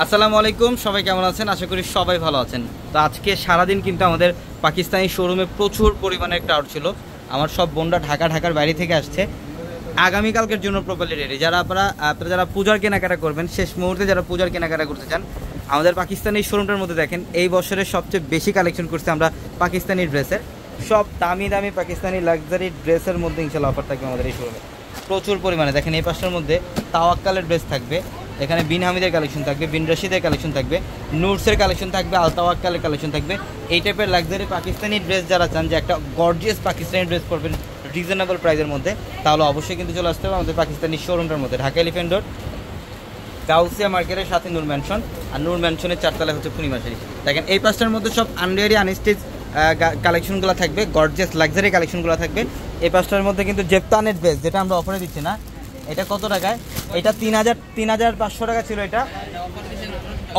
আসসালামু আলাইকুম, সবাই কেমন আছেন? আশা করি সবাই ভালো আছেন। তো আজকে সারাদিন কিন্তু আমাদের পাকিস্তানি শোরুমে প্রচুর পরিমাণে ক্রাউড ছিল। আমার সব বোনরা ঢাকার বাইরে থেকে আসছে আগামীকালকের জন্য প্রপারলি রেডি। আপনারা যারা পূজার কেনাকাটা করবেন, শেষ মুহূর্তে যারা পূজার কেনাকাটা করতে চান, আমাদের পাকিস্তানি শোরুমটার মধ্যে দেখেন এই বছরের সবচেয়ে বেশি কালেকশন করছে আমরা পাকিস্তানি ড্রেসের। সব দামি দামি পাকিস্তানি লাক্সারি ড্রেসের মধ্যে ইনশাল্লাহ অফার থাকবে আমাদের এই শোরুমে প্রচুর পরিমাণে। দেখেন এই পাশের মধ্যে তাওয়াক্কালের ড্রেস থাকবে, এখানে বিন হামিদের কালেকশন থাকবে, বিন রশিদের কালেকশন থাকবে, নুটসের কালেকশন থাকবে, আল তাওয়াক্কালের কালেকশন থাকবে। এই টাইপের লাক্সারি পাকিস্তানি ড্রেস যারা চান যে একটা গর্জিয়াস পাকিস্তানি ড্রেস পরবেন রিজনেবল প্রাইসের মধ্যে, তাহলে অবশ্যই কিন্তু চলে আসতে হবে আমাদের পাকিস্তানি শোরুমটার মধ্যে, ঢাকা এলিফ্যান্ট রোড, গাউসিয়া মার্কেটের সাথে নূর ম্যানশন, আর নূর ম্যানশনের চারতলায় হচ্ছে পূর্ণিমা শাড়ি। দেখেন এই পাঁচটার মধ্যে সব আনডেয়ারি আনস্টিচ কালেকশনগুলো থাকবে, গর্জিয়াস লাক্সারি কালেকশনগুলো থাকবে। এই পাঁচটার মধ্যে কিন্তু জেপ্তানের ড্রেস যেটা আমরা অফারে দিচ্ছি না, এটা কত টাকায়? এটা ৩,৫০০ টাকা ছিল, এটা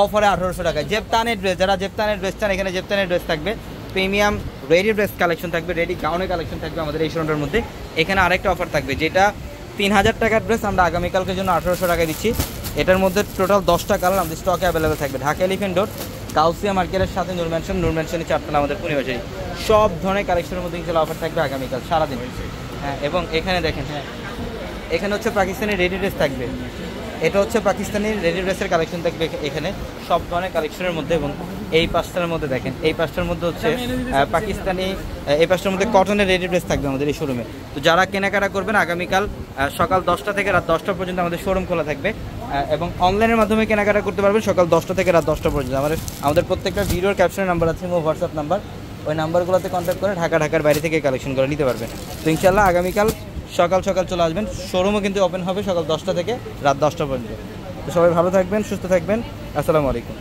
অফারে ১৮০০ টাকায়। জেপ্তানের ড্রেস, যারা জেপ্তানের ড্রেস চান, এখানে জেপ্তানের ড্রেস থাকবে, প্রিমিয়াম রেডি ড্রেস কালেকশন থাকবে, রেডি গাউনের কালেকশন থাকবে আমাদের এই শোরুমটার মধ্যে। এখানে আরেকটা অফার থাকবে, যেটা ৩,০০০ টাকার ড্রেস আমরা আগামীকালকের জন্য ১৮০০ টাকায় দিচ্ছি। এটার মধ্যে টোটাল 10টা কালার আমাদের স্টকে অ্যাভেলেবেল থাকবে। ঢাকা এলিফ্যান্ট রোড, গাউসিয়া মার্কেটের সাথে নূর ম্যানশনের চারতলা আমাদের পূর্ণিমা শাড়ি। সব ধরনের কালেকশনের মধ্যে ইনশাল্লাহ অফার থাকবে আগামীকাল সারাদিন। হ্যাঁ, এবং এখানে দেখেন, হ্যাঁ এখানে হচ্ছে পাকিস্তানি রেডি ড্রেস থাকবে, এটা হচ্ছে পাকিস্তানি রেডি ড্রেসের কালেকশন থাকবে এখানে সব ধরনের কালেকশনের মধ্যে। এবং এই পাঁচটার মধ্যে দেখেন, এই পাঁচটার মধ্যে হচ্ছে পাকিস্তানি, এই পাঁচটার মধ্যে কটনের রেডি ড্রেস থাকবে আমাদের এই শোরুমে। তো যারা কেনাকাটা করবেন আগামীকাল সকাল 10টা থেকে রাত 10টা পর্যন্ত আমাদের শোরুম খোলা থাকবে, এবং অনলাইনের মাধ্যমে কেনাকাটা করতে পারবেন সকাল 10টা থেকে রাত 10টা পর্যন্ত। আমাদের প্রত্যেকটা ভিডিওর ক্যাপশনের নাম্বার আছে, হোয়াটসঅ্যাপ নাম্বার, ওই নাম্বারগুলোতে কন্ট্যাক্ট করে ঢাকার বাইরে থেকে কালেকশন করে নিতে পারবেন। তো ইনশাল্লাহ আগামীকাল সকাল চলে আসবেন। শোরুমও কিন্তু ওপেন হবে সকাল 10টা থেকে রাত 10টা পর্যন্ত। তো সবাই ভালো থাকবেন, সুস্থ থাকবেন। আসসালামু আলাইকুম।